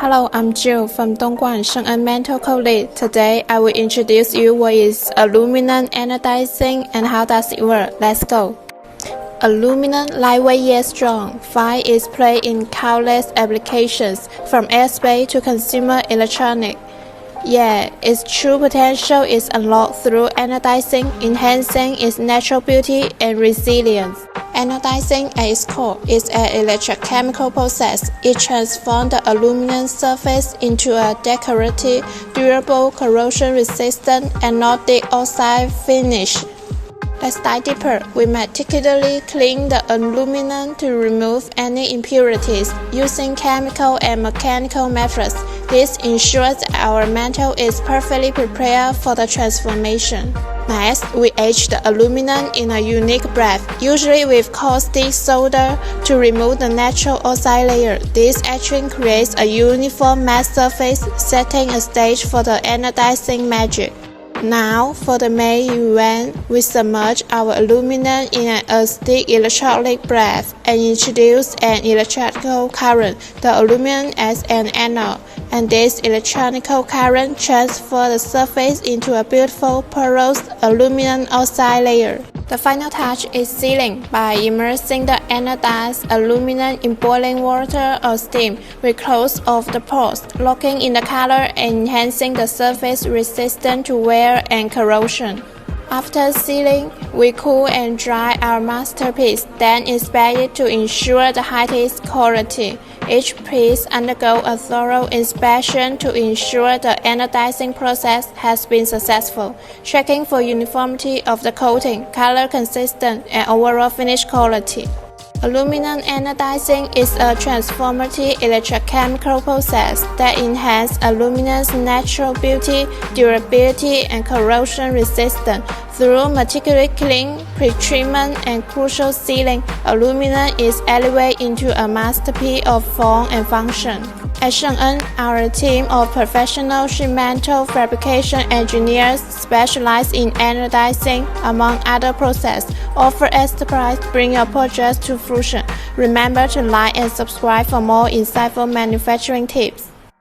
Hello, I'm Jill from Dongguan, Shengen Mental Co-Lead. Today, I will introduce you what is aluminum anodizing and how does it work. Let's go. Aluminum, lightweight yet strong, finds its place in countless applications, from aerospace to consumer electronics. Yet, its true potential is unlocked through anodizing, enhancing its natural beauty and resilience. Anodizing at its core is an electrochemical process. It transforms the aluminum surface into a decorative, durable, corrosion-resistant, anodic oxide finish. Let's dive deeper. We meticulously clean the aluminum to remove any impurities using chemical and mechanical methods. This ensures that our metal is perfectly prepared for the transformation. Next, we etch the aluminum in a unique bath, usually with caustic soda, to remove the natural oxide layer. This etching creates a uniform matte surface, setting a stage for the anodizing magic. Now, for the main event, we submerge our aluminum in an acidic electrolytic bath and introduce an electrical current, the aluminum as an anode, and this electrical current transfers the surface into a beautiful porous aluminum oxide layer. The final touch is sealing. By immersing the anodized aluminum in boiling water or steam, we close off the pores, locking in the color and enhancing the surface resistant to wear and corrosion. After sealing, we cool and dry our masterpiece, then inspect it to ensure the highest quality. Each piece undergoes a thorough inspection to ensure the anodizing process has been successful, checking for uniformity of the coating, color consistency, and overall finish quality. Aluminum anodizing is a transformative electrochemical process that enhances aluminum's natural beauty, durability, and corrosion resistance. Through meticulous cleaning, pre-treatment, and crucial sealing, aluminum is elevated into a masterpiece of form and function. At Shengen, our team of professional sheet metal fabrication engineers specialize in anodizing, among other processes, offer expertise to bring your projects to fruition. Remember to like and subscribe for more insightful manufacturing tips.